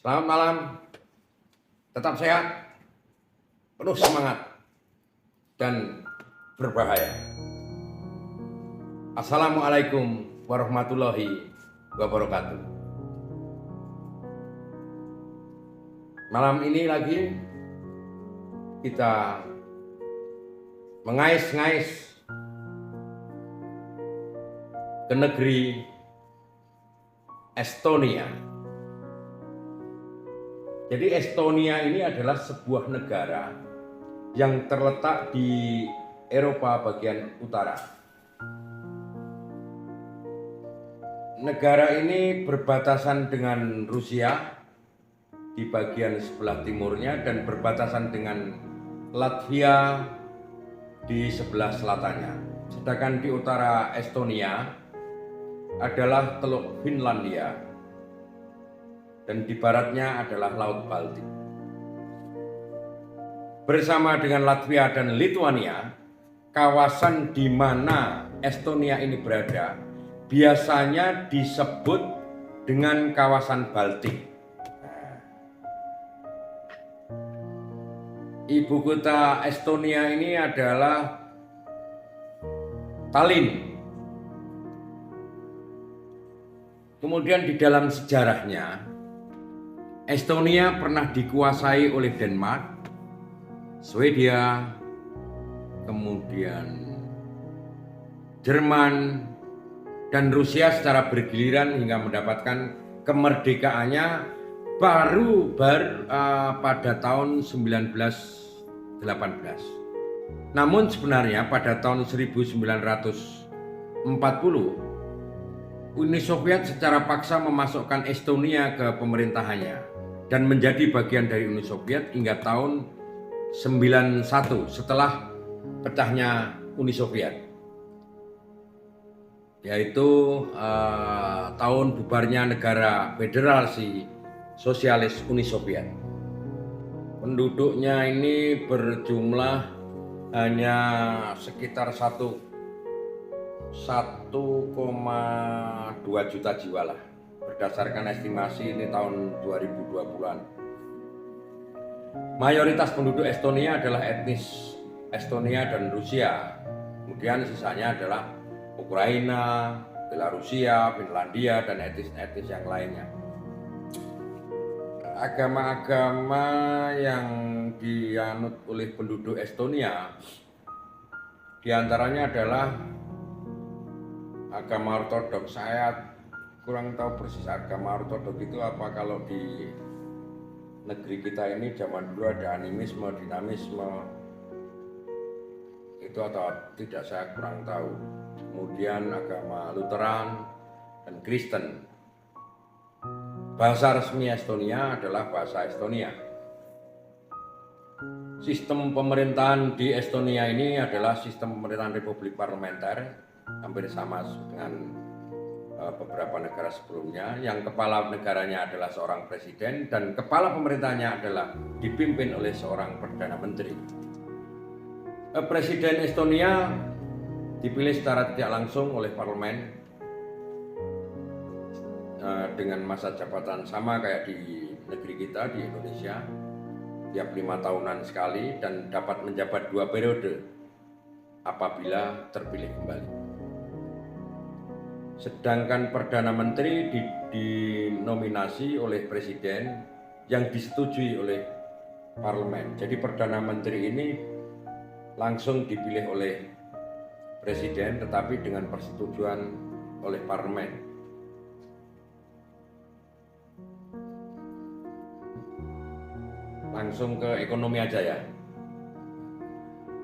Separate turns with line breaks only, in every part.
Selamat malam, tetap sehat, penuh semangat, dan berbahaya. Assalamualaikum warahmatullahi wabarakatuh. Malam ini lagi kita mengais-ngais ke negeri Estonia. Jadi Estonia ini adalah sebuah negara yang terletak di Eropa bagian utara. Negara ini berbatasan dengan Rusia di bagian sebelah timurnya dan berbatasan dengan Latvia di sebelah selatannya. Sedangkan di utara Estonia adalah Teluk Finlandia dan di baratnya adalah Laut Baltik. Bersama dengan Latvia dan Lithuania, kawasan di mana Estonia ini berada biasanya disebut dengan kawasan Baltik. Ibu kota Estonia ini adalah Tallinn. Kemudian di dalam sejarahnya, Estonia pernah dikuasai oleh Denmark, Swedia, kemudian Jerman, dan Rusia secara bergiliran hingga mendapatkan kemerdekaannya baru pada tahun 1918. Namun sebenarnya pada tahun 1940 Uni Soviet secara paksa memasukkan Estonia ke pemerintahannya dan menjadi bagian dari Uni Soviet hingga tahun 91 setelah pecahnya Uni Soviet, yaitu tahun bubarnya negara Federasi Sosialis Uni Soviet. Penduduknya ini berjumlah hanya sekitar 1,2 juta jiwa lah, berdasarkan estimasi ini tahun 2020-an. Mayoritas penduduk Estonia adalah etnis Estonia dan Rusia, kemudian sisanya adalah Ukraina, Belarusia, Finlandia, dan etnis-etnis yang lainnya. Agama-agama yang dianut oleh penduduk Estonia diantaranya adalah agama ortodoks. Saya kurang tahu persis agama ortodoks itu apa, kalau di negeri kita ini zaman dulu ada animisme, dinamisme, itu atau tidak saya kurang tahu. Kemudian agama Lutheran dan Kristen. Bahasa resmi Estonia adalah bahasa Estonia. Sistem pemerintahan di Estonia ini adalah sistem pemerintahan republik parlementer, hampir sama dengan beberapa negara sebelumnya, yang kepala negaranya adalah seorang presiden dan kepala pemerintahnya adalah dipimpin oleh seorang perdana menteri. Presiden Estonia dipilih secara tidak langsung oleh parlemen dengan masa jabatan sama kayak di negeri kita, di Indonesia, tiap 5 tahunan sekali, dan dapat menjabat 2 periode apabila terpilih kembali. Sedangkan Perdana Menteri dinominasi oleh Presiden yang disetujui oleh Parlemen. Jadi Perdana Menteri ini langsung dipilih oleh Presiden tetapi dengan persetujuan oleh Parlemen. Langsung ke ekonomi aja ya.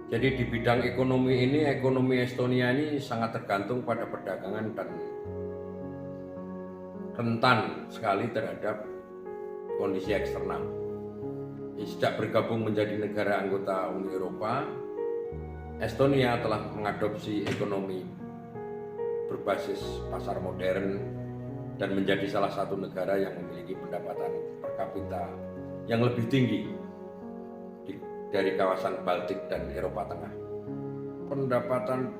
Jadi di bidang ekonomi ini, ekonomi Estonia ini sangat tergantung pada perdagangan dan rentan sekali terhadap kondisi eksternal. Sejak bergabung menjadi negara anggota Uni Eropa, Estonia telah mengadopsi ekonomi berbasis pasar modern dan menjadi salah satu negara yang memiliki pendapatan per kapita yang lebih tinggi dari kawasan Baltik dan Eropa Tengah. Pendapatan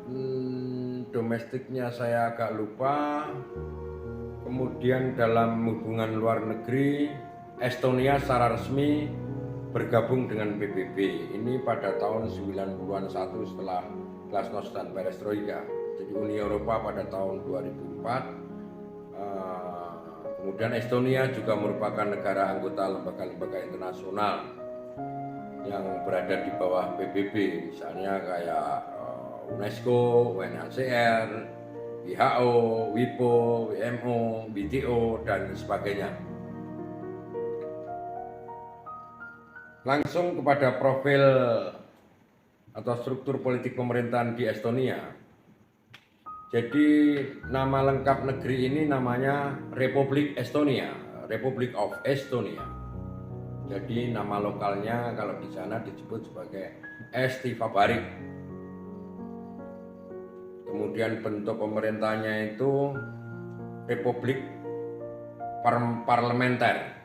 domestiknya saya agak lupa. Kemudian dalam hubungan luar negeri Estonia secara resmi bergabung dengan PBB ini pada tahun 90-an setelah Glasnost dan Perestroika. Jadi Uni Eropa pada tahun 2004. Kemudian Estonia juga merupakan negara anggota lembaga-lembaga internasional yang berada di bawah PBB, misalnya kayak UNESCO, UNHCR, WHO, WIPO, WMO, WTO, dan sebagainya. Langsung kepada profil atau struktur politik pemerintahan di Estonia. Jadi nama lengkap negeri ini namanya Republik Estonia, Republic of Estonia. Jadi nama lokalnya kalau di sana disebut sebagai Eesti Vabariik. Kemudian bentuk pemerintahnya itu Republik Parlementer.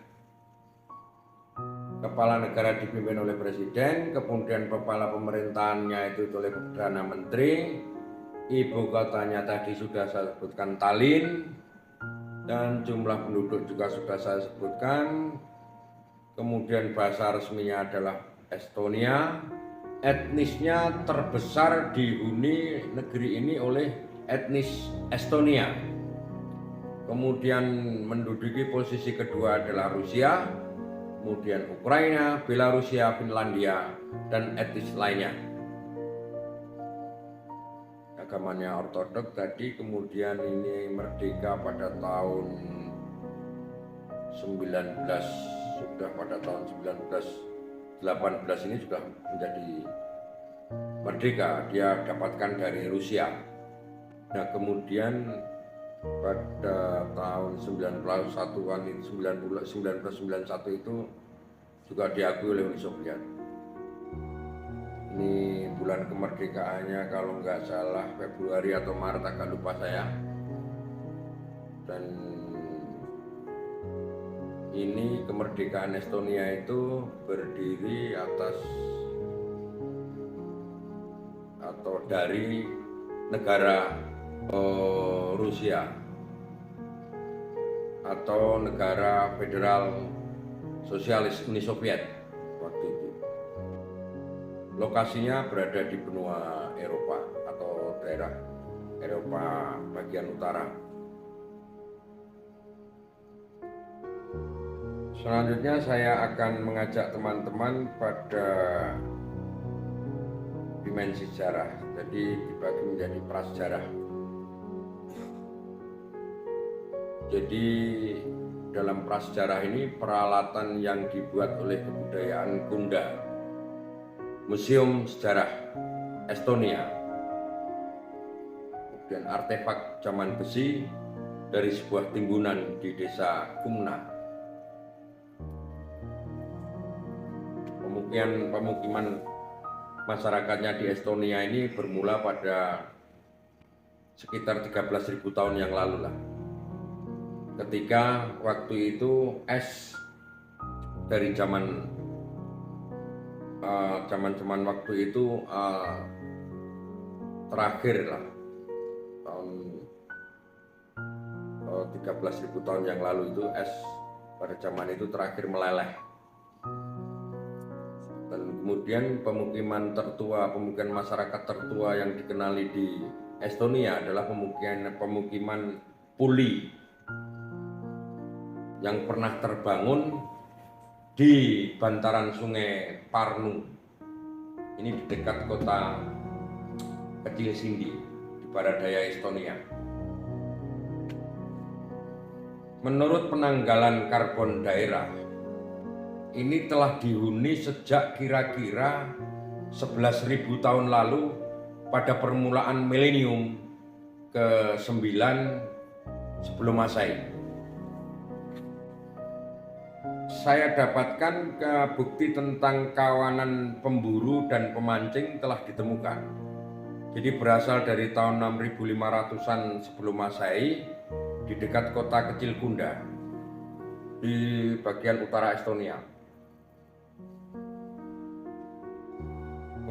Kepala negara dipimpin oleh presiden, kemudian kepala pemerintahannya itu oleh Perdana Menteri, ibu kotanya tadi sudah saya sebutkan Tallinn, dan jumlah penduduk juga sudah saya sebutkan. Kemudian bahasa resminya adalah Estonia. Etnisnya terbesar dihuni negeri ini oleh etnis Estonia. Kemudian menduduki posisi kedua adalah Rusia, kemudian Ukraina, Belarusia, Finlandia, dan etnis lainnya. Agamanya Ortodok tadi, kemudian ini merdeka pada tahun 1918 ini sudah menjadi merdeka, dia dapatkan dari Rusia. Nah kemudian pada tahun 1991 itu juga diakui oleh Uni Soviet. Ini bulan kemerdekaannya kalau nggak salah Februari atau Maret, agak lupa saya. Dan ini kemerdekaan Estonia itu berdiri atas atau dari negara Rusia atau negara federal sosialis Uni Soviet waktu itu. Lokasinya berada di benua Eropa atau daerah Eropa bagian utara. Selanjutnya saya akan mengajak teman-teman pada dimensi sejarah, jadi dibagi menjadi prasejarah. Jadi dalam prasejarah ini peralatan yang dibuat oleh kebudayaan Kunda, Museum Sejarah Estonia, kemudian artefak zaman besi dari sebuah timbunan di desa Kumna. Pemukiman masyarakatnya di Estonia ini bermula pada sekitar 13.000 tahun yang lalu lah. Ketika waktu itu es dari zaman waktu itu terakhir lah, tahun 13.000 tahun yang lalu itu es pada zaman itu terakhir meleleh. Dan kemudian pemukiman masyarakat tertua yang dikenali di Estonia adalah pemukiman Puli yang pernah terbangun di bantaran sungai Parnu. Ini di dekat kota kecil Sindi di barat daya Estonia. Menurut penanggalan karbon daerah, ini telah dihuni sejak kira-kira 11.000 tahun lalu pada permulaan milenium ke-9 sebelum Masehi. Saya dapatkan bukti tentang kawanan pemburu dan pemancing telah ditemukan. Jadi berasal dari tahun 6500-an sebelum Masehi di dekat kota kecil Kunda di bagian utara Estonia.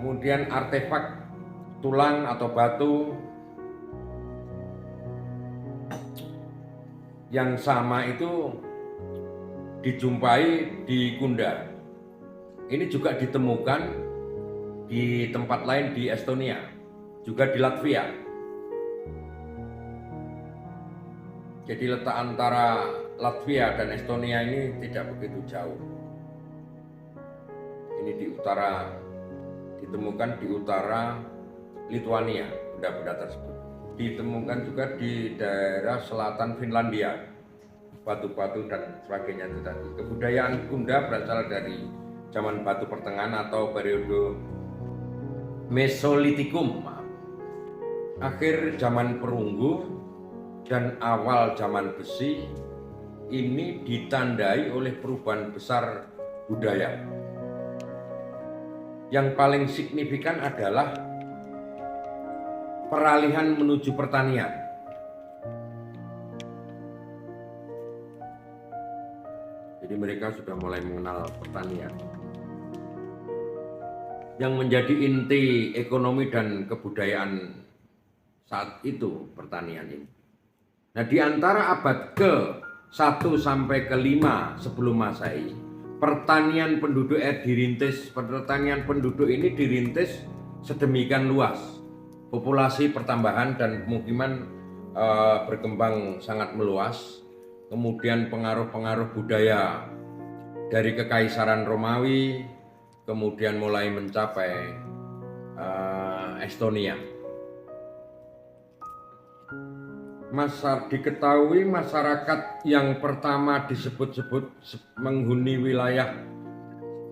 Kemudian artefak tulang atau batu yang sama itu dijumpai di Kunda. Ini juga ditemukan di tempat lain di Estonia, juga di Latvia. Jadi letak antara Latvia dan Estonia ini tidak begitu jauh. Ini di utara, ditemukan di utara Lituania, benda-benda tersebut. Ditemukan juga di daerah selatan Finlandia, batu-batu dan sebagainya itu tadi. Kebudayaan Kunda berasal dari zaman batu pertengahan atau periode Mesolitikum, akhir zaman perunggu dan awal zaman besi. Ini ditandai oleh perubahan besar budaya. Yang paling signifikan adalah peralihan menuju pertanian. Jadi mereka sudah mulai mengenal pertanian, yang menjadi inti ekonomi dan kebudayaan saat itu pertanian ini. Nah, di antara abad ke-1 sampai ke-5 sebelum Masehi, pertanian penduduk ini dirintis sedemikian luas. Populasi pertambahan dan pemukiman berkembang sangat meluas. Kemudian pengaruh-pengaruh budaya dari Kekaisaran Romawi kemudian mulai mencapai Estonia. Diketahui masyarakat yang pertama disebut-sebut menghuni wilayah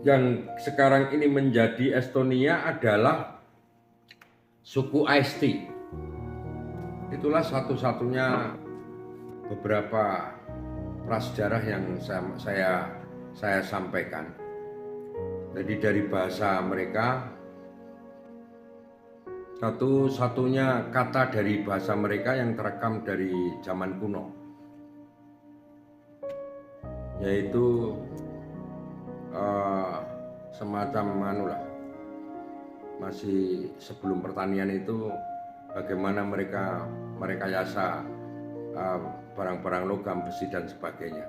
yang sekarang ini menjadi Estonia adalah suku Aisti. Itulah satu-satunya beberapa prasejarah yang saya sampaikan. Jadi dari bahasa mereka, satu-satunya kata dari bahasa mereka yang terekam dari zaman kuno, yaitu semacam masih sebelum pertanian itu bagaimana mereka merekayasa barang-barang logam, besi dan sebagainya.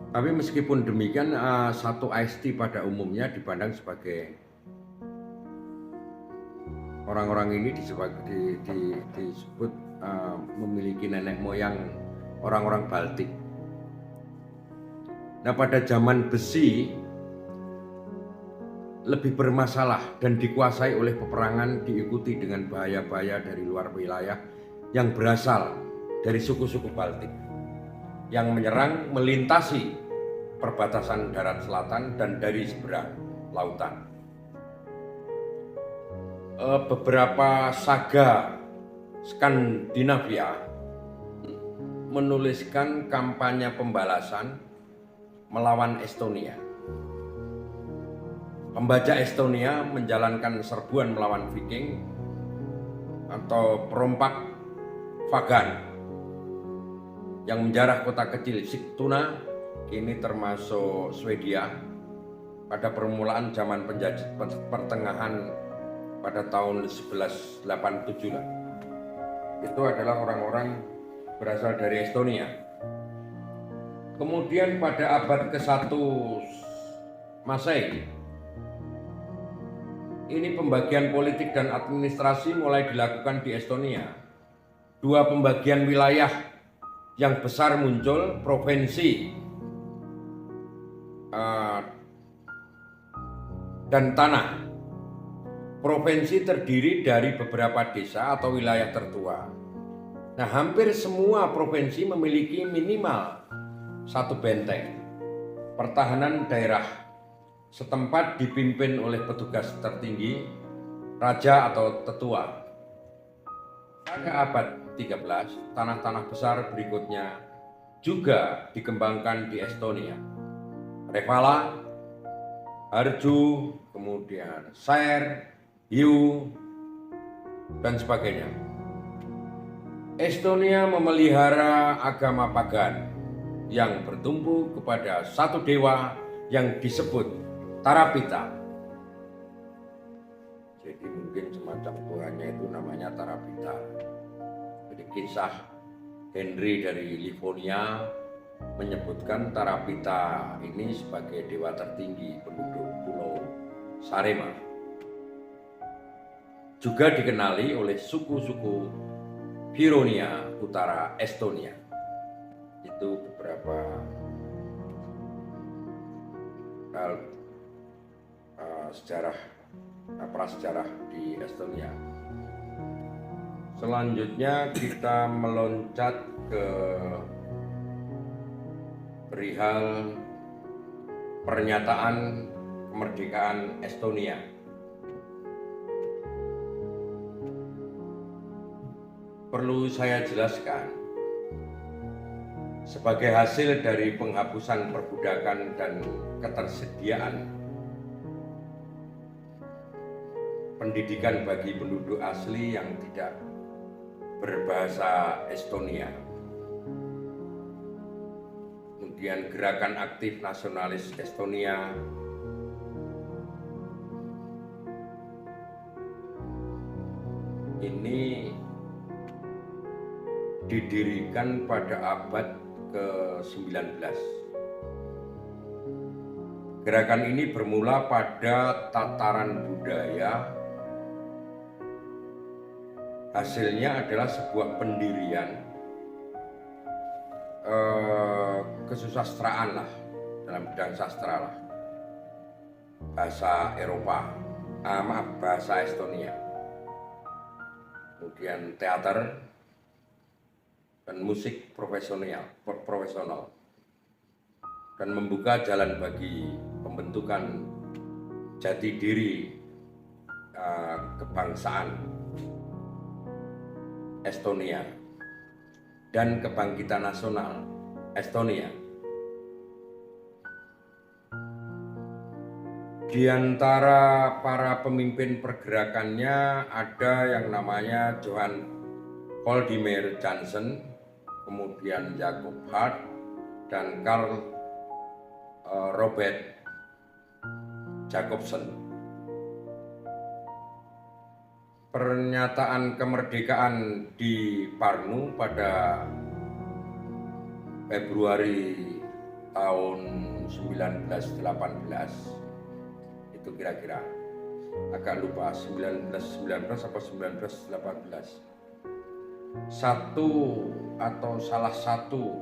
Tapi meskipun demikian, satu Aisti pada umumnya dipandang sebagai orang-orang ini disebut memiliki nenek moyang orang-orang Baltik. Nah, pada zaman besi lebih bermasalah dan dikuasai oleh peperangan, diikuti dengan bahaya-bahaya dari luar wilayah yang berasal dari suku-suku Baltik yang menyerang melintasi perbatasan darat selatan dan dari seberang lautan. Beberapa saga Skandinavia menuliskan kampanye pembalasan melawan Estonia. Pembaca Estonia menjalankan serbuan melawan Viking atau perompak Vagan yang menjarah kota kecil Sigtuna, kini termasuk Swedia, pada permulaan zaman penjajah pertengahan pada tahun 1187 lah. Itu adalah orang-orang berasal dari Estonia. Kemudian pada abad ke-1 Masehi, ini pembagian politik dan administrasi mulai dilakukan di Estonia. Dua pembagian wilayah yang besar muncul, provinsi dan tanah. Provinsi terdiri dari beberapa desa atau wilayah tertua. Nah, hampir semua provinsi memiliki minimal satu benteng. Pertahanan daerah setempat dipimpin oleh petugas tertinggi, raja atau tetua. Pada abad 13, tanah-tanah besar berikutnya juga dikembangkan di Estonia. Revala, Harju, kemudian Saer, Hiu, dan sebagainya. Estonia memelihara agama pagan yang bertumpu kepada satu dewa yang disebut Tarapita. Jadi mungkin semacam tuhannya itu namanya Tarapita. Jadi kisah Henry dari Livonia menyebutkan Tarapita ini sebagai dewa tertinggi penduduk Pulau Sarema. Juga dikenali oleh suku-suku Huronia Utara Estonia. Itu beberapa prasejarah di Estonia. Selanjutnya kita meloncat ke perihal pernyataan kemerdekaan Estonia. Perlu saya jelaskan, sebagai hasil dari penghapusan perbudakan dan ketersediaan pendidikan bagi penduduk asli yang tidak berbahasa Estonia, kemudian gerakan aktif nasionalis Estonia, ini didirikan pada abad ke-19. Gerakan ini bermula pada tataran budaya. Hasilnya adalah sebuah pendirian kesusastraan lah, dalam bidang sastra lah, bahasa Eropa, bahasa Estonia, kemudian teater dan musik profesional, dan membuka jalan bagi pembentukan jati diri kebangsaan Estonia dan kebangkitan nasional Estonia. Di antara para pemimpin pergerakannya ada yang namanya Johan Voldemar Jannsen, kemudian Jacob Hart, dan Karl Robert Jacobsen. Pernyataan kemerdekaan di Parnu pada Februari tahun 1918, itu kira-kira, agak lupa 1919 atau 1918. Salah satu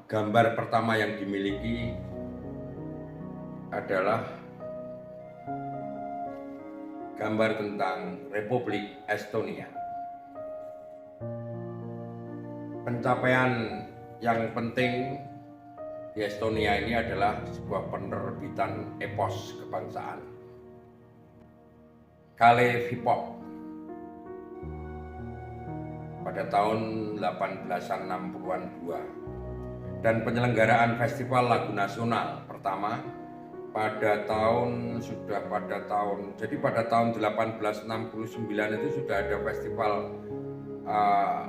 gambar pertama yang dimiliki adalah gambar tentang Republik Estonia. Pencapaian yang penting di Estonia ini adalah sebuah penerbitan epos kebangsaan, Kalev Hip-Hop, pada tahun 1862, dan penyelenggaraan Festival Lagu Nasional pertama pada tahun 1869 itu sudah ada Festival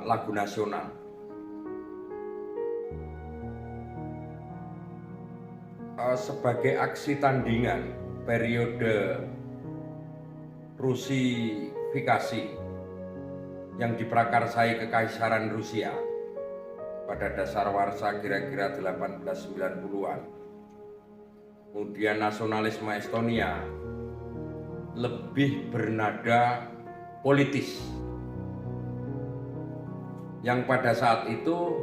Lagu Nasional. Sebagai aksi tandingan periode Rusifikasi yang diprakarsai Kekaisaran Rusia pada dasar warsa kira-kira 1890-an. Kemudian nasionalisme Estonia lebih bernada politis, yang pada saat itu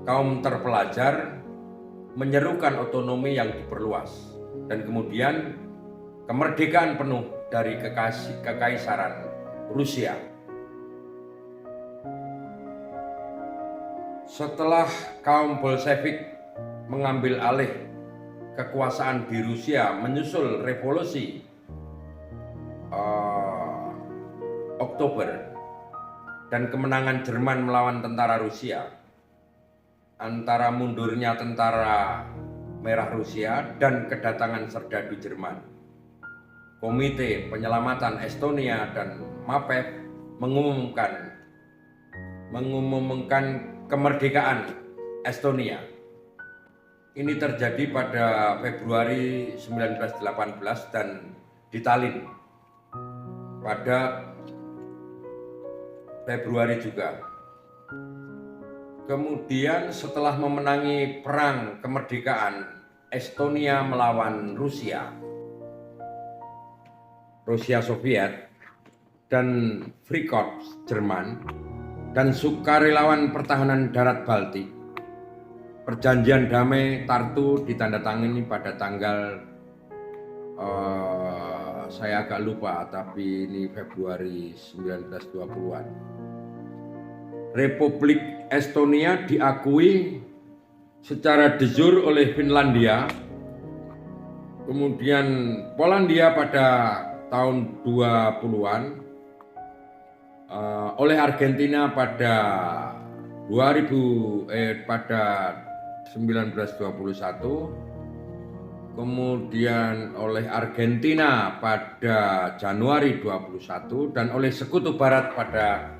kaum terpelajar menyerukan otonomi yang diperluas dan kemudian kemerdekaan penuh dari Kekaisaran Rusia. Setelah kaum Bolshevik mengambil alih kekuasaan di Rusia menyusul revolusi Oktober dan kemenangan Jerman melawan tentara Rusia, antara mundurnya tentara Merah Rusia dan kedatangan serdadu Jerman, Komite Penyelamatan Estonia dan MAPEV mengumumkan kemerdekaan Estonia. Ini terjadi pada Februari 1918 dan di Tallinn pada Februari juga. Kemudian setelah memenangi perang kemerdekaan Estonia melawan Rusia Soviet dan Freikorps Jerman dan sukarelawan pertahanan darat Baltik, perjanjian damai Tartu ditandatangani pada tanggal saya agak lupa, tapi ini Februari 1920-an. Republik Estonia diakui secara de jure oleh Finlandia, kemudian Polandia pada tahun 20-an, oleh Argentina pada 1921, kemudian oleh Argentina pada Januari 21 dan oleh Sekutu Barat pada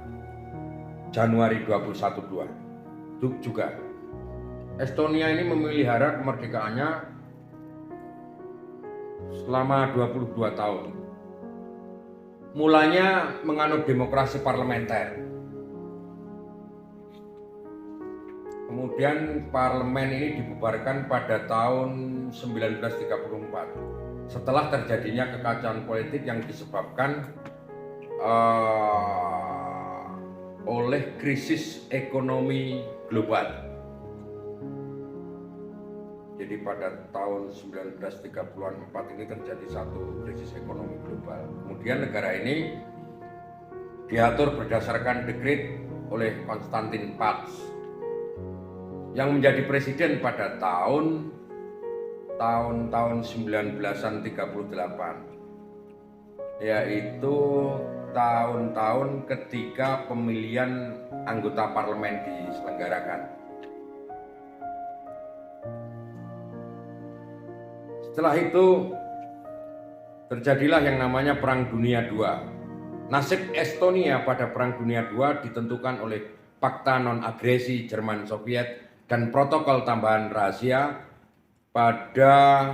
Januari 21 juga. Estonia ini memelihara kemerdekaannya selama 22 tahun. Mulanya menganut demokrasi parlementer. Kemudian parlemen ini dibubarkan pada tahun 1934 setelah terjadinya kekacauan politik yang disebabkan oleh krisis ekonomi global. Jadi pada tahun 1934 ini terjadi satu krisis ekonomi global. Kemudian negara ini diatur berdasarkan dekret oleh Konstantin Paks yang menjadi presiden pada tahun 1938, yaitu tahun-tahun ketika pemilihan anggota parlemen diselenggarakan. Setelah itu terjadilah yang namanya Perang Dunia II. Nasib Estonia pada Perang Dunia II ditentukan oleh Fakta Non-Agresi Jerman Soviet dan protokol tambahan rahasia pada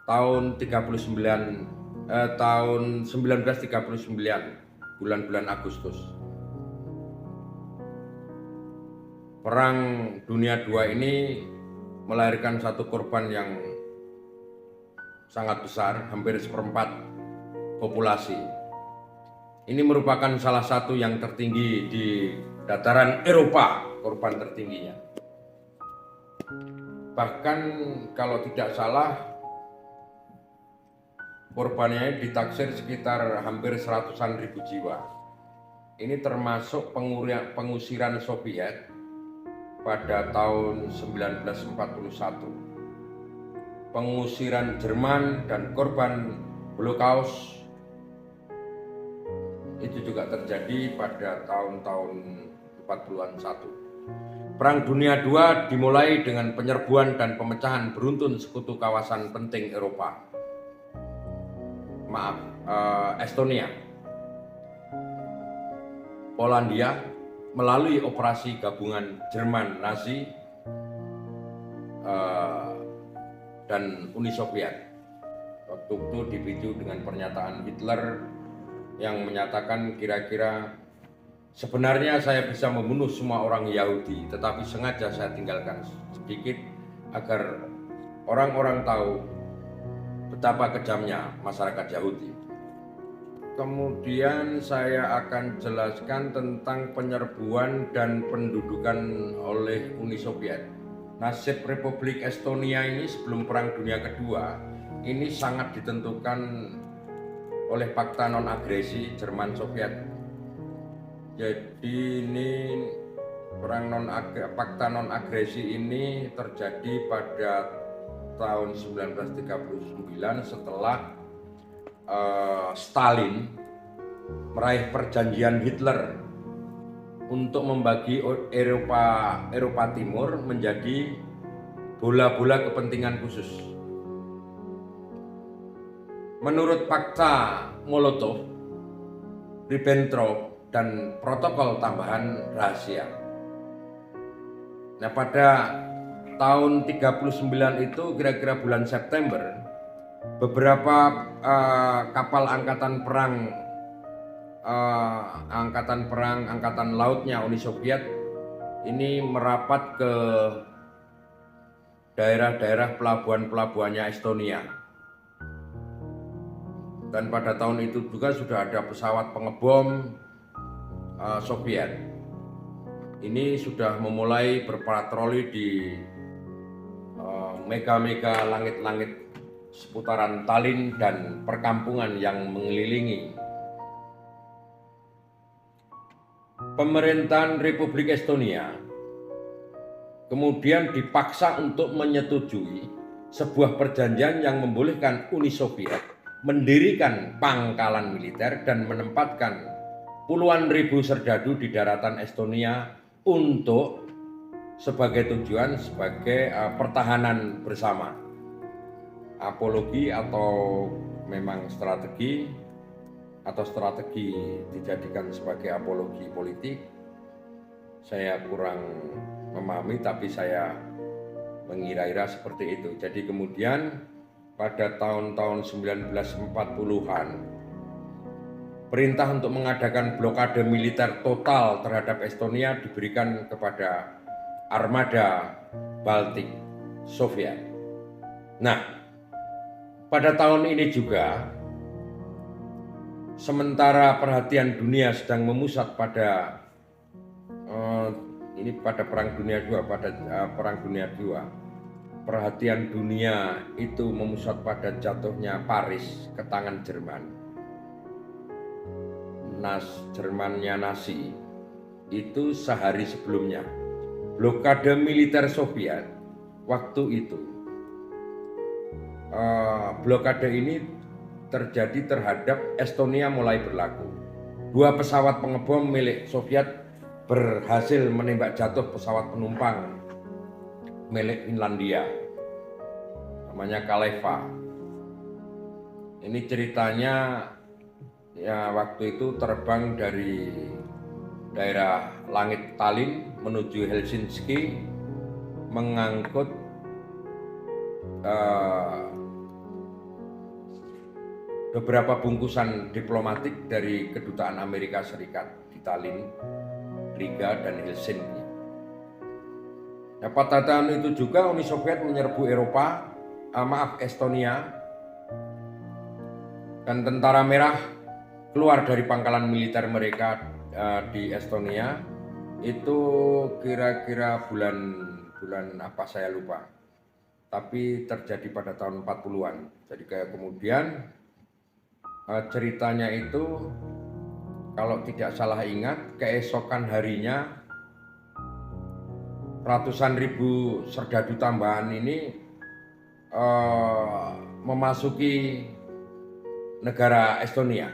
tahun 1939, bulan-bulan Agustus. Perang Dunia II ini melahirkan satu korban yang sangat besar, hampir seperempat populasi. Ini merupakan salah satu yang tertinggi di dataran Eropa, korban tertingginya. Bahkan kalau tidak salah, korbannya ditaksir sekitar hampir 100-an ribu jiwa. Ini termasuk pengusiran Soviet pada tahun 1941. Pengusiran Jerman dan korban Holocaust itu juga terjadi pada tahun-tahun 41. Perang Dunia II dimulai dengan penyerbuan dan pemecahan beruntun sekutu kawasan penting Eropa. Estonia, Polandia melalui operasi gabungan Jerman Nazi dan Uni Soviet. Waktu itu dipicu dengan pernyataan Hitler yang menyatakan kira-kira sebenarnya saya bisa membunuh semua orang Yahudi, tetapi sengaja saya tinggalkan sedikit agar orang-orang tahu betapa kejamnya masyarakat Yahudi. Kemudian saya akan jelaskan tentang penyerbuan dan pendudukan oleh Uni Soviet. Nasib Republik Estonia ini sebelum Perang Dunia Kedua ini sangat ditentukan oleh Fakta Non-Agresi Jerman Soviet. Jadi ini Fakta Non-Agresi ini terjadi pada tahun 1939 setelah Stalin meraih perjanjian Hitler untuk membagi Eropa Timur menjadi bola-bola kepentingan khusus. Menurut fakta Molotov, Ribbentrop, dan protokol tambahan rahasia. Nah, pada tahun 39 itu kira-kira bulan September, beberapa kapal angkatan perang angkatan lautnya Uni Soviet ini merapat ke daerah-daerah pelabuhan-pelabuhannya Estonia. Dan pada tahun itu juga sudah ada pesawat pengebom Soviet. Ini sudah memulai berpatroli di mega-mega langit-langit seputaran Tallinn dan perkampungan yang mengelilingi. Pemerintahan Republik Estonia kemudian dipaksa untuk menyetujui sebuah perjanjian yang membolehkan Uni Soviet mendirikan pangkalan militer dan menempatkan puluhan ribu serdadu di daratan Estonia untuk sebagai tujuan sebagai pertahanan bersama. Apologi atau memang strategi dijadikan sebagai apologi politik, saya kurang memahami, tapi saya mengira-ira seperti itu. Jadi kemudian pada tahun-tahun 1940-an perintah untuk mengadakan blokade militer total terhadap Estonia diberikan kepada armada Baltik Soviet. Nah, pada tahun ini juga sementara perhatian dunia sedang memusat pada Perang Dunia II, perhatian dunia itu memusat pada jatuhnya Paris ke tangan Jerman. Jermannya Nazi itu sehari sebelumnya blokade militer Soviet waktu itu. Blokade ini terjadi terhadap Estonia mulai berlaku. 2 pesawat pengebom milik Soviet berhasil menembak jatuh pesawat penumpang milik Finlandia, namanya Kaleva. Ini ceritanya ya waktu itu terbang dari daerah langit Tallinn menuju Helsinki mengangkut beberapa bungkusan diplomatik dari kedutaan Amerika Serikat di Tallinn, Riga, dan Helsinki. Nah, pada tahun itu juga Uni Soviet menyerbu Estonia, dan tentara merah keluar dari pangkalan militer mereka di Estonia. Itu kira-kira bulan apa saya lupa, tapi terjadi pada tahun 40-an. Jadi kayak kemudian ceritanya itu, kalau tidak salah ingat, keesokan harinya ratusan ribu serdadu tambahan ini memasuki negara Estonia.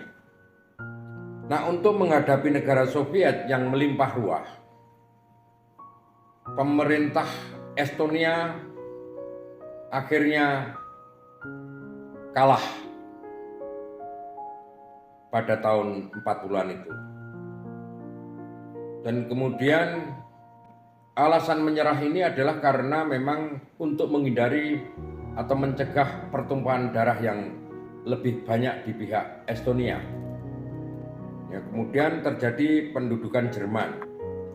Nah, untuk menghadapi negara Soviet yang melimpah ruah, pemerintah Estonia akhirnya kalah pada tahun 40-an itu. Dan kemudian alasan menyerah ini adalah karena memang untuk menghindari atau mencegah pertumpahan darah yang lebih banyak di pihak Estonia. Ya, kemudian terjadi pendudukan Jerman.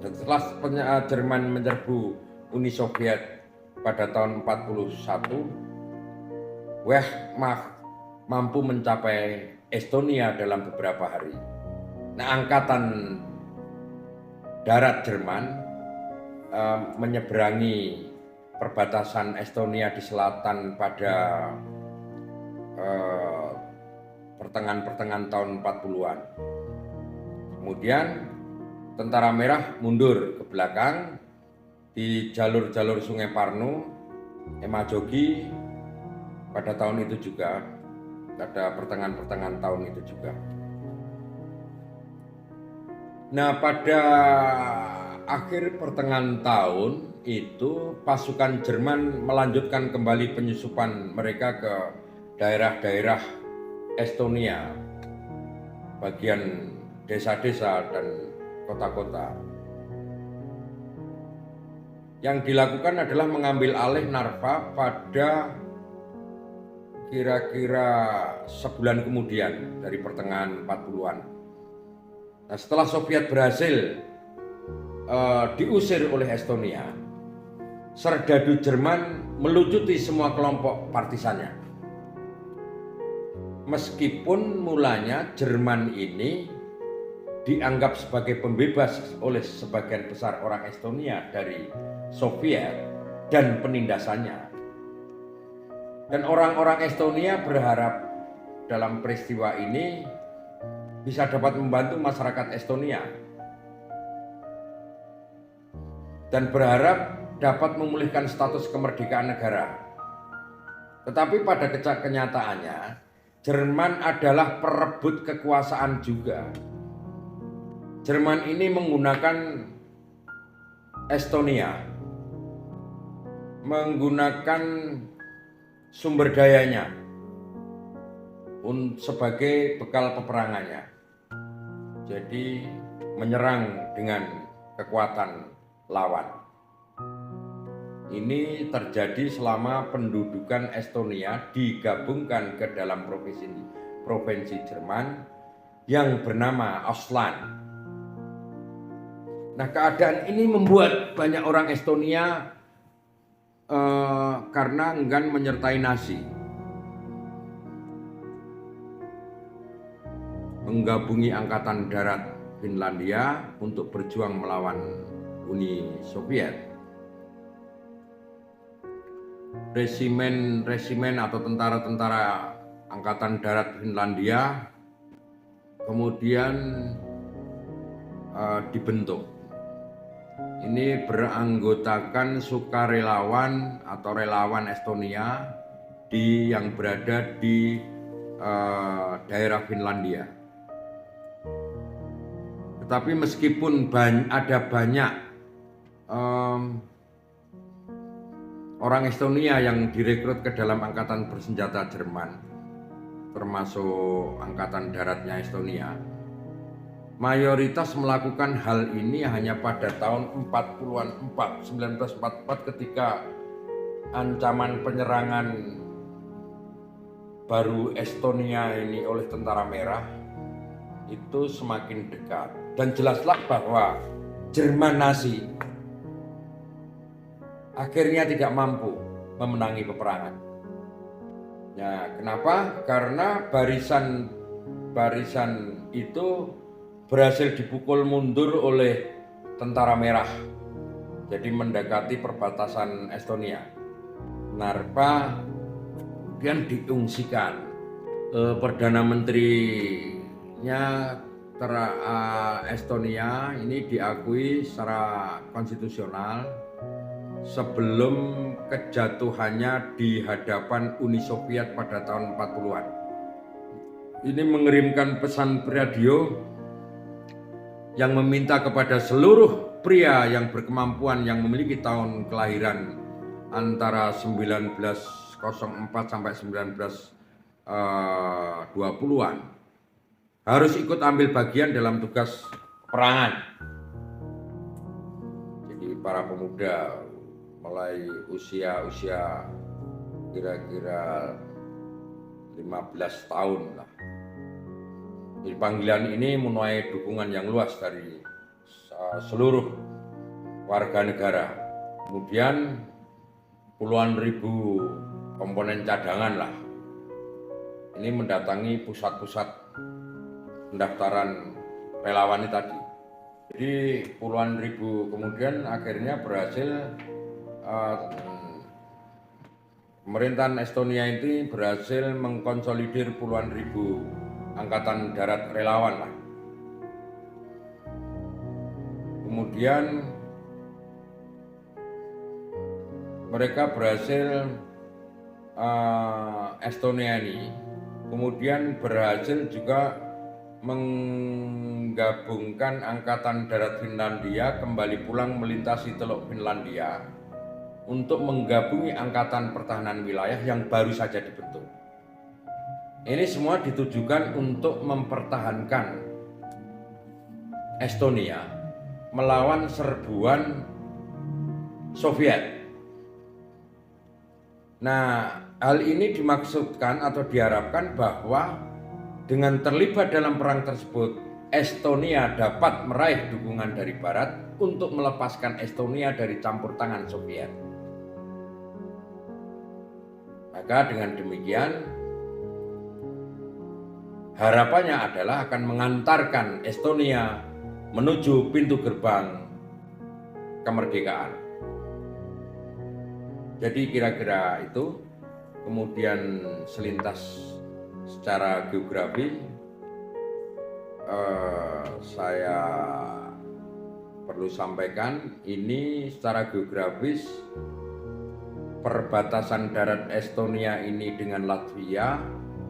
Setelah Jerman menyerbu Uni Soviet pada tahun 41, Wehrmacht mampu mencapai Estonia dalam beberapa hari. Nah, angkatan darat Jerman menyeberangi perbatasan Estonia di selatan pada pertengahan tahun 40-an. Kemudian tentara merah mundur ke belakang di jalur-jalur Sungai Parnu, Emajogi pada tahun itu juga. Pada pertengahan tahun itu juga. Nah, pada akhir pertengahan tahun itu pasukan Jerman melanjutkan kembali penyusupan mereka ke daerah-daerah Estonia, bagian desa-desa dan kota-kota. Yang dilakukan adalah mengambil alih Narva pada kira-kira sebulan kemudian dari pertengahan 40-an. Nah, setelah Soviet berhasil diusir oleh Estonia, serdadu Jerman melucuti semua kelompok partisannya. Meskipun mulanya Jerman ini dianggap sebagai pembebas oleh sebagian besar orang Estonia dari Soviet dan penindasannya. Dan orang-orang Estonia berharap dalam peristiwa ini bisa dapat membantu masyarakat Estonia dan berharap dapat memulihkan status kemerdekaan negara. Tetapi pada kenyataannya, Jerman adalah perebut kekuasaan juga. Jerman ini menggunakan Estonia, menggunakan sumber dayanya sebagai bekal peperangannya. Jadi menyerang dengan kekuatan lawan. Ini terjadi selama pendudukan Estonia digabungkan ke dalam provinsi Jerman yang bernama Ausland. Nah, keadaan ini membuat banyak orang Estonia karena enggan menyertai Nazi, menggabungi angkatan darat Finlandia untuk berjuang melawan Uni Soviet. Resimen atau tentara-tentara angkatan darat Finlandia kemudian dibentuk. Ini beranggotakan sukarelawan atau relawan Estonia yang berada di daerah Finlandia. Tetapi meskipun ada banyak orang Estonia yang direkrut ke dalam angkatan bersenjata Jerman, termasuk angkatan daratnya Estonia, mayoritas melakukan hal ini hanya pada tahun 1944 ketika ancaman penyerangan baru Estonia ini oleh tentara merah itu semakin dekat. Dan jelaslah bahwa Jerman Nazi akhirnya tidak mampu memenangi peperangan. Ya, kenapa? Karena barisan itu berhasil dipukul mundur oleh tentara merah. Jadi mendekati perbatasan Estonia. Narva kemudian diungsikan. Perdana Menterinya Estonia ini diakui secara konstitusional sebelum kejatuhannya di hadapan Uni Soviet pada tahun 40-an. Ini mengirimkan pesan radio yang meminta kepada seluruh pria yang berkemampuan yang memiliki tahun kelahiran antara 1904 sampai 1920-an harus ikut ambil bagian dalam tugas peperangan. Jadi para pemuda mulai usia kira-kira 15 tahun lah. Jadi panggilan ini menuai dukungan yang luas dari seluruh warga negara. Kemudian puluhan ribu komponen cadangan lah ini mendatangi pusat-pusat pendaftaran relawan ini tadi. Jadi puluhan ribu kemudian akhirnya berhasil pemerintahan Estonia ini berhasil mengkonsolidir puluhan ribu angkatan darat relawan lah. Kemudian mereka berhasil Estonia ini kemudian berhasil juga menggabungkan angkatan darat Finlandia kembali pulang melintasi Teluk Finlandia untuk menggabungi angkatan pertahanan wilayah yang baru saja dibentuk. Ini semua ditujukan untuk mempertahankan Estonia melawan serbuan Soviet. Nah, hal ini dimaksudkan atau diharapkan bahwa dengan terlibat dalam perang tersebut, Estonia dapat meraih dukungan dari Barat untuk melepaskan Estonia dari campur tangan Soviet. Maka dengan demikian harapannya adalah akan mengantarkan Estonia menuju pintu gerbang kemerdekaan. Jadi kira-kira itu. Kemudian selintas secara geografi, saya perlu sampaikan ini secara geografis perbatasan darat Estonia ini dengan Latvia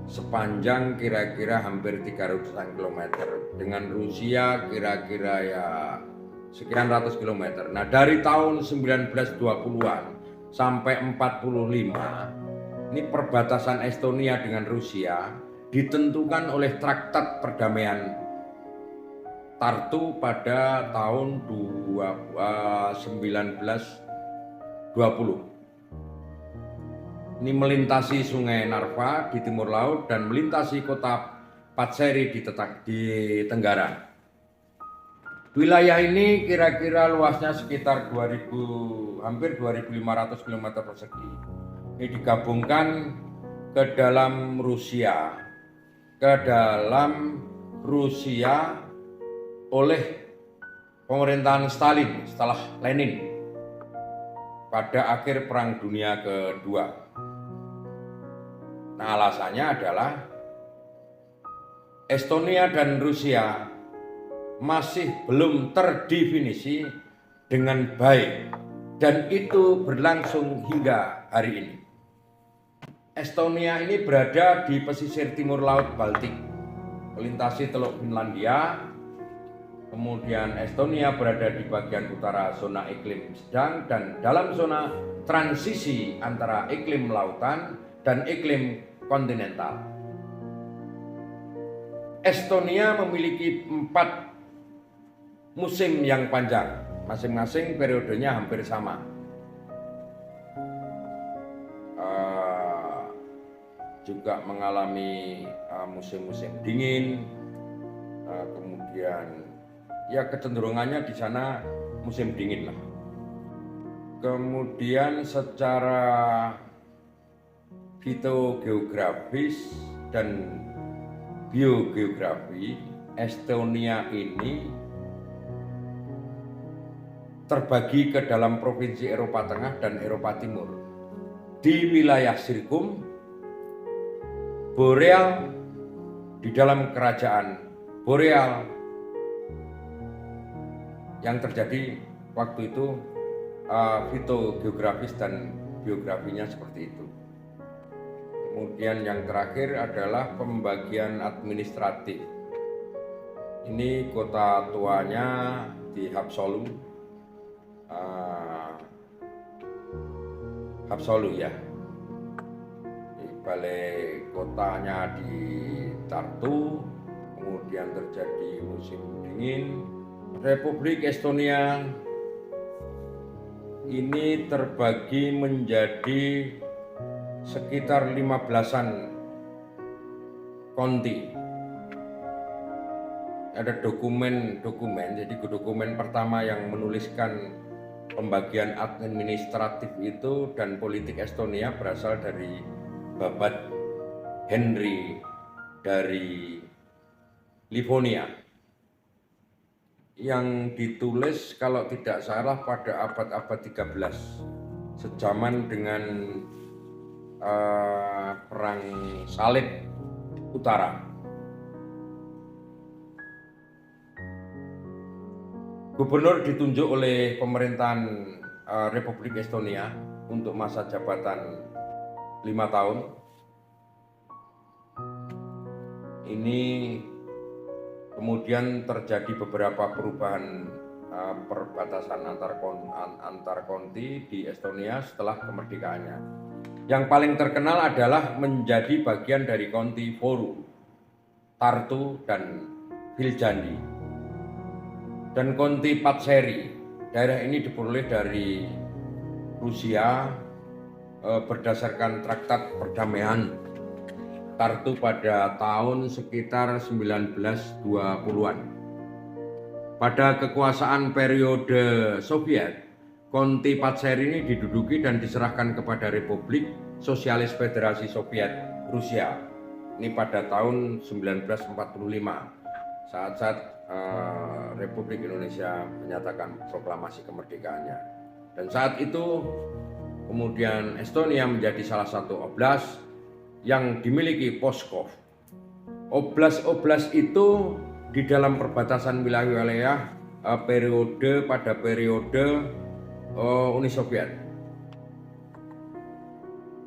sepanjang kira-kira hampir 300 km, dengan Rusia kira-kira ya sekian ratus kilometer. Nah, dari tahun 1920-an sampai 45 ini perbatasan Estonia dengan Rusia ditentukan oleh Traktat Perdamaian Tartu pada tahun 1920. Ini melintasi Sungai Narva di timur laut dan melintasi kota Patseri di tenggara. Wilayah ini kira-kira luasnya sekitar hampir 2.500 km persegi. Ini digabungkan ke dalam Rusia oleh pemerintahan Stalin setelah Lenin pada akhir Perang Dunia Kedua. Nah, alasannya adalah Estonia dan Rusia masih belum terdefinisi dengan baik dan itu berlangsung hingga hari ini. Estonia ini berada di pesisir timur Laut Baltik, melintasi Teluk Finlandia. Kemudian Estonia berada di bagian utara zona iklim sedang dan dalam zona transisi antara iklim lautan dan iklim kontinental. Estonia memiliki 4 musim yang panjang, masing-masing periodenya hampir sama. Juga mengalami musim-musim dingin, kemudian ya kecenderungannya di sana musim dingin lah. Kemudian secara fitogeografis dan biogeografi, Estonia ini terbagi ke dalam provinsi Eropa Tengah dan Eropa Timur. Di wilayah Sirkum, Boreal, di dalam kerajaan Boreal yang terjadi waktu itu fitogeografis dan biografinya seperti itu. Kemudian yang terakhir adalah pembagian administratif. Ini kota tuanya di Haapsalu, ya. Balai kotanya di Tartu, kemudian terjadi musim dingin. Republik Estonia ini terbagi menjadi sekitar 15-an county. Ada dokumen, jadi dokumen pertama yang menuliskan pembagian administratif itu dan politik Estonia berasal dari Babat Henry dari Livonia yang ditulis kalau tidak salah pada abad-abad 13 sejaman dengan Perang Salib Utara. Gubernur ditunjuk oleh pemerintahan Republik Estonia untuk masa jabatan 5 tahun. Ini kemudian terjadi beberapa perubahan perbatasan antar county di Estonia setelah kemerdekaannya. Yang paling terkenal adalah menjadi bagian dari county Foru, Tartu, dan Viljandi. Dan county Patseri, daerah ini diperoleh dari Rusia berdasarkan Traktat Perdamaian Tartu pada tahun sekitar 1920-an. Pada kekuasaan periode Soviet, Konti Patseri ini diduduki dan diserahkan kepada Republik Sosialis Federasi Soviet Rusia. Ini pada tahun 1945, saat-saat Republik Indonesia menyatakan proklamasi kemerdekaannya. Dan saat itu kemudian Estonia menjadi salah satu oblast yang dimiliki Pskov. Oblast-oblast itu di dalam perbatasan wilayah-wilayah pada periode Uni Soviet.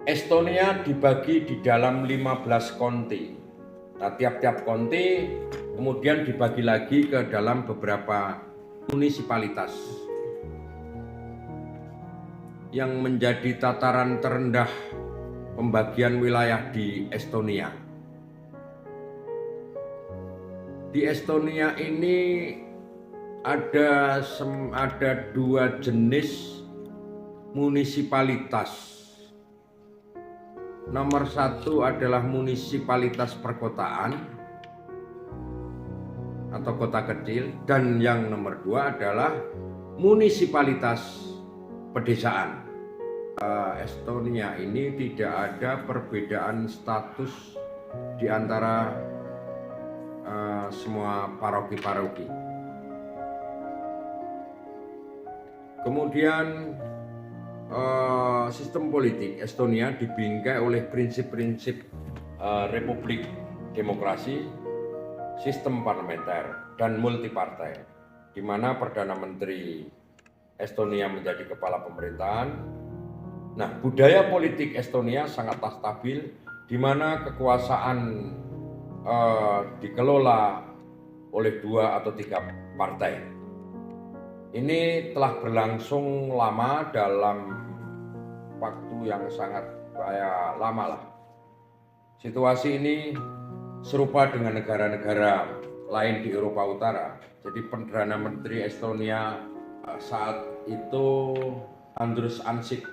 Estonia dibagi di dalam 15 konti. Nah, tiap-tiap konti kemudian dibagi lagi ke dalam beberapa munisipalitas yang menjadi tataran terendah pembagian wilayah di Estonia. Di Estonia ini ada dua jenis munisipalitas. Nomor satu adalah munisipalitas perkotaan atau kota kecil, dan yang nomor dua adalah munisipalitas pedesaan. Estonia ini tidak ada perbedaan status di antara semua paroki-paroki. Kemudian sistem politik Estonia dibingkai oleh prinsip-prinsip republik, demokrasi, sistem parlementer, dan multipartai, di mana Perdana Menteri Estonia menjadi kepala pemerintahan. Nah, budaya politik Estonia sangatlah stabil, di mana kekuasaan dikelola oleh 2 atau 3 partai. Ini telah berlangsung lama, dalam waktu yang sangat lama lah. Situasi ini serupa dengan negara-negara lain di Eropa Utara. Jadi Perdana Menteri Estonia saat itu Andrus Ansip.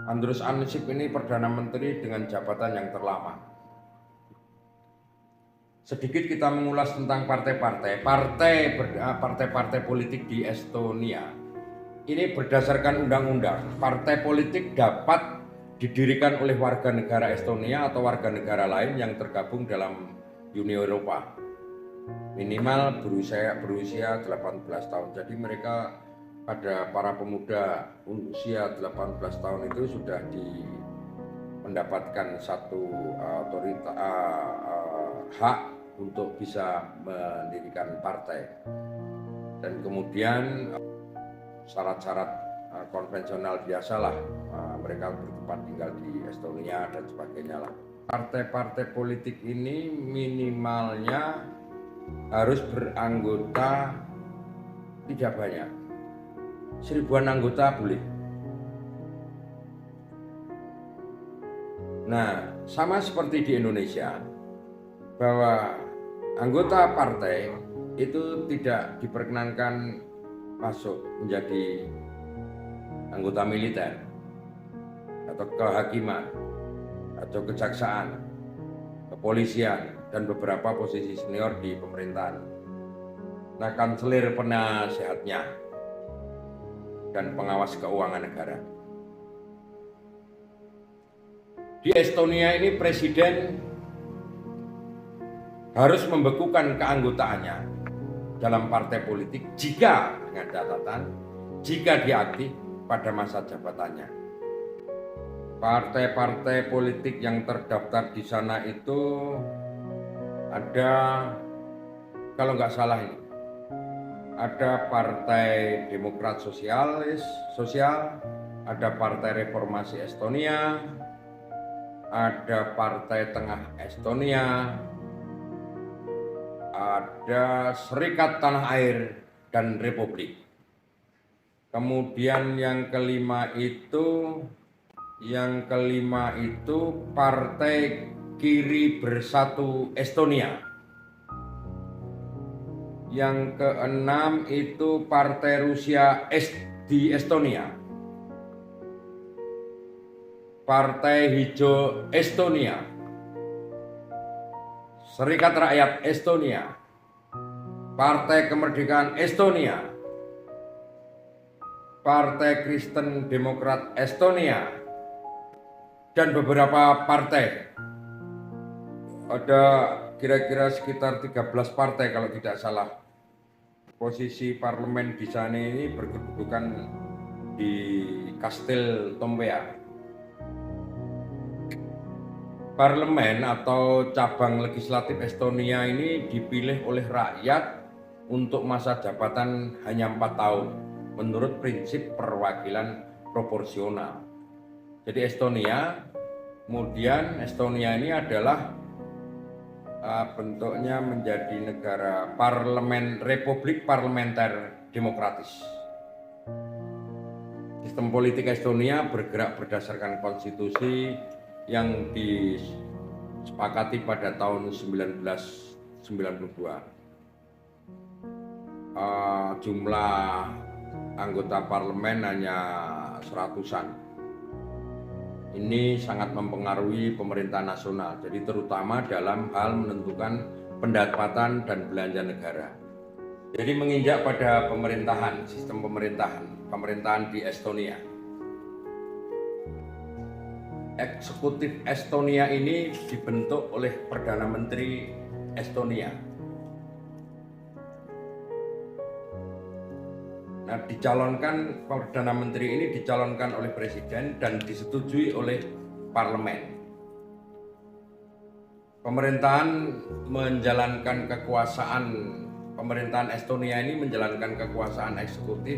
Andrus Ansip ini Perdana Menteri dengan jabatan yang terlama. Sedikit kita mengulas tentang partai-partai politik di Estonia. Ini berdasarkan undang-undang. Partai politik dapat didirikan oleh warga negara Estonia atau warga negara lain yang tergabung dalam Uni Eropa. Minimal berusia 18 tahun. Jadi mereka, para pemuda usia 18 tahun itu sudah mendapatkan satu hak untuk bisa mendirikan partai. Dan kemudian syarat-syarat konvensional biasalah, mereka bertempat tinggal di Estonia dan sebagainya lah. Partai-partai politik ini minimalnya harus beranggota tidak banyak, 1000-an anggota boleh. Nah, sama seperti di Indonesia, bahwa anggota partai itu tidak diperkenankan masuk menjadi anggota militer atau kehakiman atau kejaksaan, kepolisian, dan beberapa posisi senior di pemerintahan. Nah, kanselir penasehatnya dan pengawas keuangan negara. Di Estonia ini presiden harus membekukan keanggotaannya dalam partai politik jika dengan catatan jika dia aktif pada masa jabatannya. Partai-partai politik yang terdaftar di sana itu ada, kalau nggak salah ini, ada Partai Demokrat Sosial, ada Partai Reformasi Estonia, ada Partai Tengah Estonia, ada Serikat Tanah Air dan Republik. Kemudian yang kelima itu Partai Kiri Bersatu Estonia. Yang keenam itu Partai Rusia di Estonia. Partai Hijau Estonia. Serikat Rakyat Estonia, Partai Kemerdekaan Estonia, Partai Kristen Demokrat Estonia, dan beberapa partai. Ada kira-kira sekitar 13 partai kalau tidak salah. Posisi parlemen di sana ini berkedudukan di Kastil Tompea. Parlemen atau cabang legislatif Estonia ini dipilih oleh rakyat untuk masa jabatan hanya 4 tahun menurut prinsip perwakilan proporsional. Jadi Estonia ini adalah bentuknya menjadi negara republik parlementer demokratis. Sistem politik Estonia bergerak berdasarkan konstitusi yang disepakati pada tahun 1992. Jumlah anggota parlemen hanya seratusan. Ini sangat mempengaruhi pemerintah nasional, jadi terutama dalam hal menentukan pendapatan dan belanja negara. Jadi menginjak pada sistem pemerintahan di Estonia. Eksekutif Estonia ini dibentuk oleh Perdana Menteri Estonia. Nah, Perdana Menteri ini dicalonkan oleh Presiden dan disetujui oleh Parlemen. Pemerintahan Estonia ini menjalankan kekuasaan eksekutif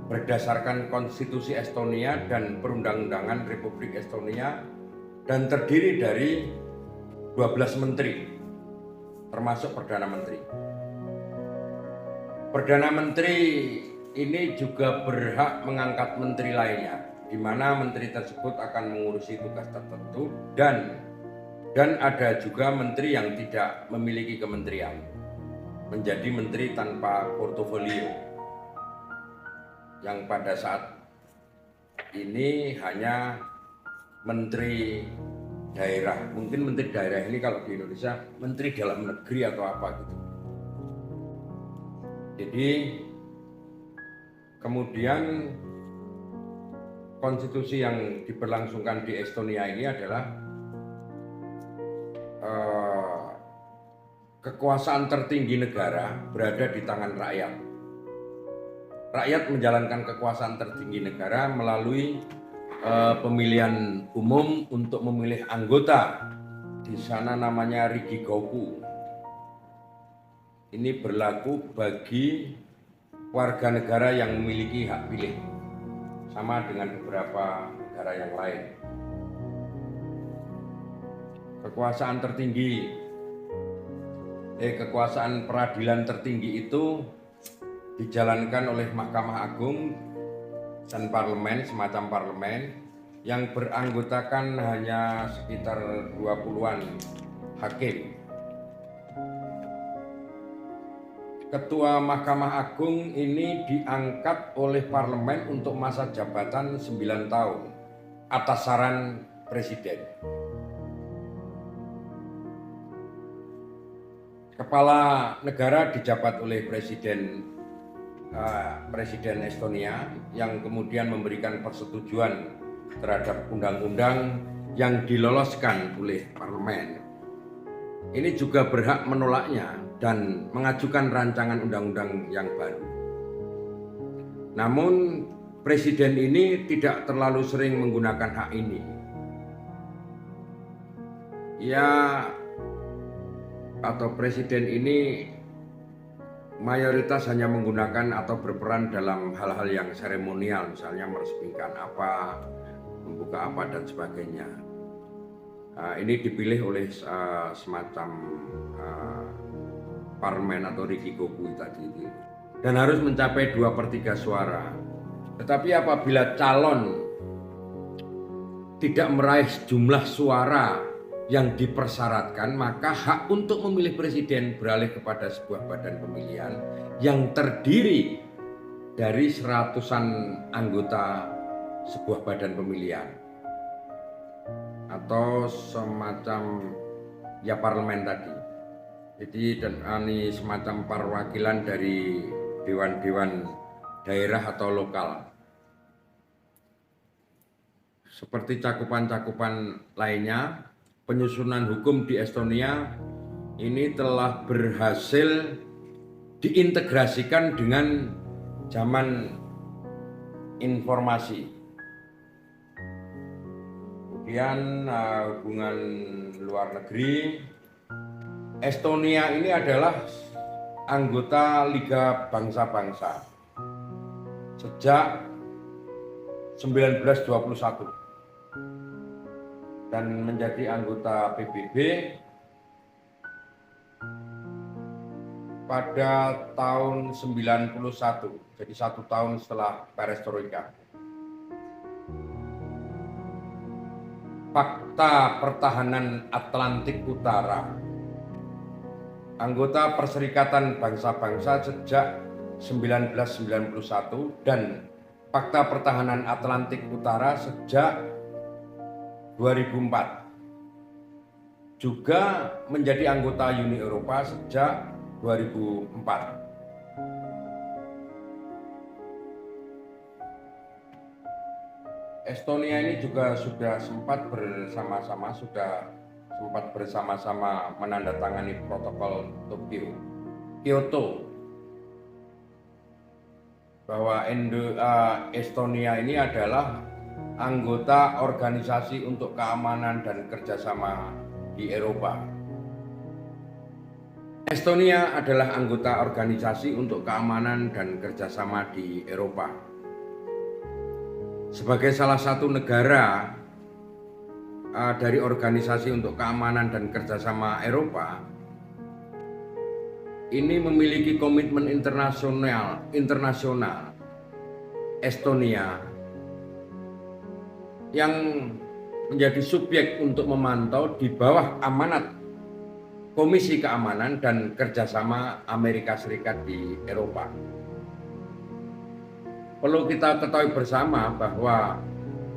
berdasarkan konstitusi Estonia dan perundang-undangan Republik Estonia dan terdiri dari 12 menteri, termasuk Perdana Menteri. Perdana Menteri ini juga berhak mengangkat menteri lainnya, di mana menteri tersebut akan mengurusi tugas tertentu dan ada juga menteri yang tidak memiliki kementerian, menjadi menteri tanpa portofolio, yang pada saat ini hanya menteri daerah. Mungkin menteri daerah ini kalau di Indonesia menteri dalam negeri atau apa gitu. Jadi kemudian konstitusi yang diberlangsungkan di Estonia ini adalah kekuasaan tertinggi negara berada di tangan rakyat. Rakyat menjalankan kekuasaan tertinggi negara melalui pemilihan umum untuk memilih anggota. Di sana namanya Rikigoku. Ini berlaku bagi warga negara yang memiliki hak pilih, sama dengan beberapa negara yang lain. Kekuasaan peradilan tertinggi itu dijalankan oleh Mahkamah Agung dan parlemen, semacam parlemen yang beranggotakan hanya sekitar 20-an hakim. Ketua Mahkamah Agung ini diangkat oleh parlemen untuk masa jabatan 9 tahun atas saran Presiden. Kepala negara dijabat oleh Presiden Estonia yang kemudian memberikan persetujuan terhadap undang-undang yang diloloskan oleh parlemen. Ini juga berhak menolaknya dan mengajukan rancangan undang-undang yang baru. Namun Presiden ini tidak terlalu sering menggunakan hak ini. Presiden ini mayoritas hanya menggunakan atau berperan dalam hal-hal yang seremonial, misalnya meresmikan apa, membuka apa, dan sebagainya. Ini dipilih oleh semacam parlemen atau Rikigoku tadi itu, dan harus mencapai 2/3 suara. Tetapi apabila calon tidak meraih jumlah suara yang dipersyaratkan, maka hak untuk memilih presiden beralih kepada sebuah badan pemilihan yang terdiri dari seratusan anggota sebuah badan pemilihan atau semacam parlemen tadi. Jadi ini semacam perwakilan dari dewan-dewan daerah atau lokal. Seperti cakupan-cakupan lainnya, penyusunan hukum di Estonia ini telah berhasil diintegrasikan dengan zaman informasi. Kemudian hubungan luar negeri, Estonia ini adalah anggota Liga Bangsa-Bangsa sejak 1921 dan menjadi anggota PBB pada tahun 91, jadi 1 tahun setelah Perestroika. Fakta Pertahanan Atlantik Utara, anggota Perserikatan Bangsa-Bangsa sejak 1991 dan Fakta Pertahanan Atlantik Utara sejak 2004. Juga menjadi anggota Uni Eropa sejak 2004. Estonia ini juga sudah sempat bersama-sama menandatangani protokol Kyoto, bahwa Estonia ini adalah anggota Organisasi untuk Keamanan dan Kerjasama di Eropa. Estonia adalah anggota Organisasi untuk Keamanan dan Kerjasama di Eropa. Sebagai salah satu negara dari Organisasi untuk Keamanan dan Kerjasama Eropa, ini memiliki komitmen internasional Estonia yang menjadi subjek untuk memantau di bawah amanat Komisi Keamanan dan Kerjasama Amerika Serikat di Eropa. Perlu kita ketahui bersama bahwa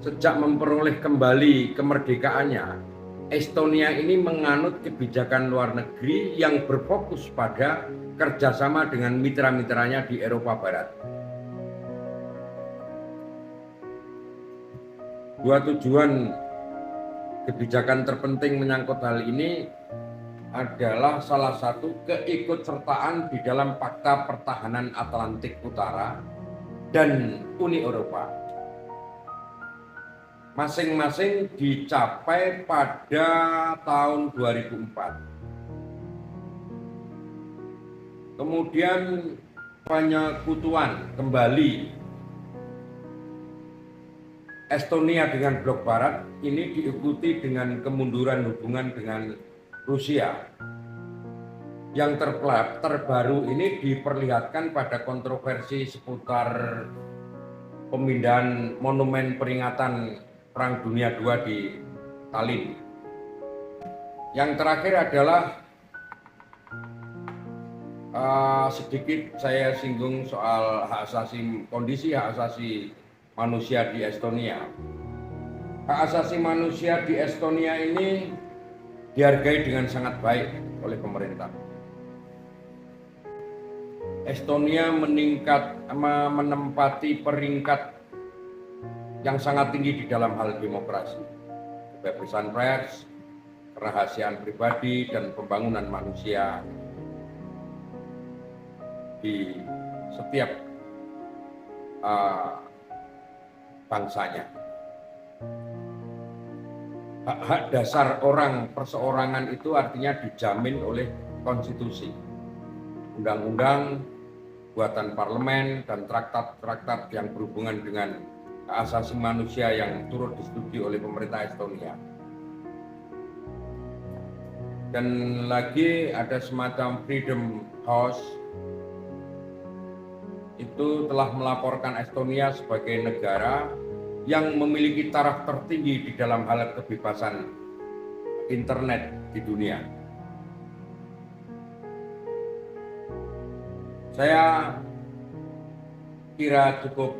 sejak memperoleh kembali kemerdekaannya, Estonia ini menganut kebijakan luar negeri yang berfokus pada kerjasama dengan mitra-mitranya di Eropa Barat. Dua tujuan kebijakan terpenting menyangkut hal ini adalah salah satu keikutsertaan di dalam Fakta Pertahanan Atlantik Utara dan Uni Eropa. Masing-masing dicapai pada tahun 2004. Kemudian penyekutuan kembali Estonia dengan blok barat ini diikuti dengan kemunduran hubungan dengan Rusia. Yang terbaru ini diperlihatkan pada kontroversi seputar pemindahan monumen peringatan Perang Dunia II di Tallinn. Yang terakhir adalah sedikit saya singgung soal kondisi hak asasi manusia di Estonia. Hak asasi manusia di Estonia ini dihargai dengan sangat baik oleh pemerintah. Estonia menempati peringkat yang sangat tinggi di dalam hal demokrasi, kebebasan pers, kerahasiaan pribadi, dan pembangunan manusia di setiap bangsanya. Hak-hak dasar orang perseorangan itu artinya dijamin oleh konstitusi, undang-undang, buatan parlemen, dan traktat-traktat yang berhubungan dengan hak asasi manusia yang turut disetujui oleh pemerintah Estonia. Dan lagi ada semacam Freedom House, itu telah melaporkan Estonia sebagai negara yang memiliki taraf tertinggi di dalam hal kebebasan internet di dunia. Saya kira cukup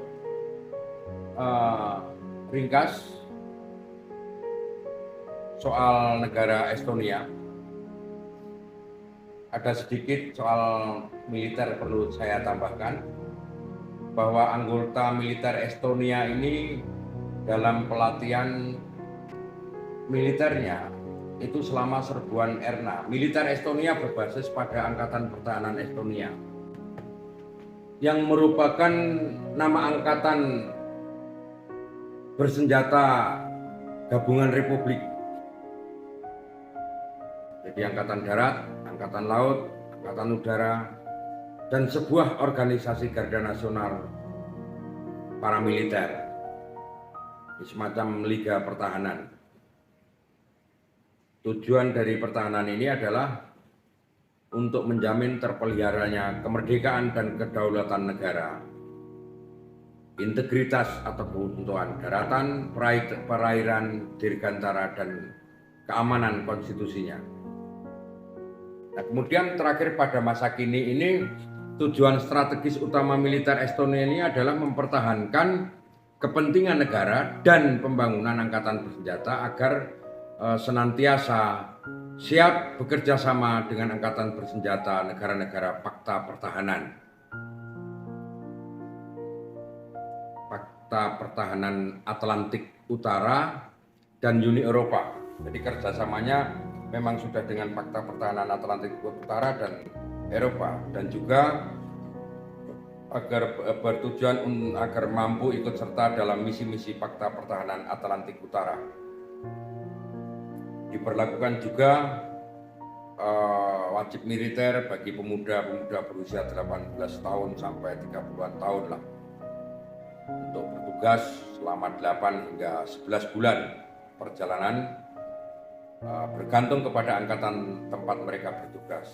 ringkas soal negara Estonia. ada sedikit soal militer perlu saya tambahkan, bahwa anggota militer Estonia ini dalam pelatihan militernya itu selama serbuan Erna. Militer Estonia berbasis pada Angkatan Pertahanan Estonia, yang merupakan nama angkatan bersenjata gabungan republik. Jadi Angkatan Darat, Angkatan Laut, Angkatan Udara, dan sebuah organisasi garda nasional paramiliter, semacam liga pertahanan. Tujuan dari pertahanan ini adalah untuk menjamin terpeliharanya kemerdekaan dan kedaulatan negara, integritas atau keutuhan daratan, perairan, dirgantara, dan keamanan konstitusinya. Nah, kemudian terakhir pada masa kini ini, tujuan strategis utama militer Estonia ini adalah mempertahankan kepentingan negara dan pembangunan angkatan bersenjata agar senantiasa siap bekerja sama dengan angkatan bersenjata negara-negara Pakta Pertahanan Atlantik Utara dan Uni Eropa. Jadi kerjasamanya memang sudah dengan Pakta Pertahanan Atlantik Utara dan Eropa, dan juga agar bertujuan agar mampu ikut serta dalam misi-misi Pakta Pertahanan Atlantik Utara. Diberlakukan juga wajib militer bagi pemuda-pemuda berusia 18 tahun sampai 30-an tahun lah, untuk bertugas selama 8 hingga 11 bulan perjalanan, bergantung kepada angkatan tempat mereka bertugas.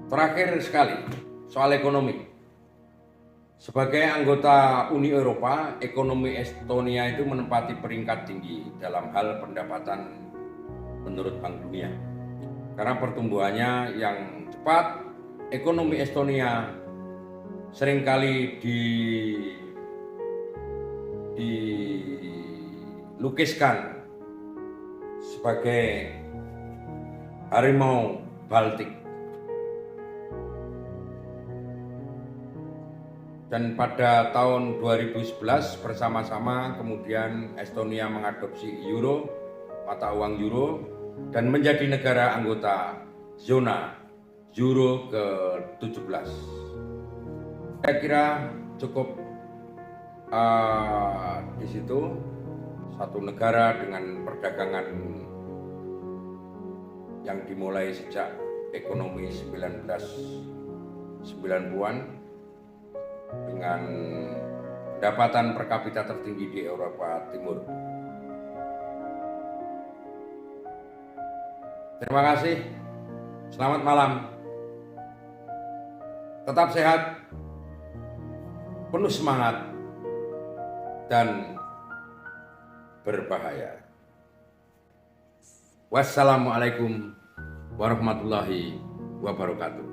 Terakhir sekali, soal ekonomi. Sebagai anggota Uni Eropa, ekonomi Estonia itu menempati peringkat tinggi dalam hal pendapatan menurut Bank Dunia. Karena pertumbuhannya yang cepat, ekonomi Estonia seringkali dilukiskan sebagai harimau Baltik. Dan pada tahun 2011 bersama-sama kemudian Estonia mengadopsi euro, mata uang euro, dan menjadi negara anggota zona euro ke-17. Saya kira cukup di situ, satu negara dengan perdagangan yang dimulai sejak ekonomi 1990-an, dengan pendapatan per kapita tertinggi di Eropa Timur. Terima kasih. Selamat malam. Tetap sehat, penuh semangat, dan berbahaya. Wassalamualaikum warahmatullahi wabarakatuh.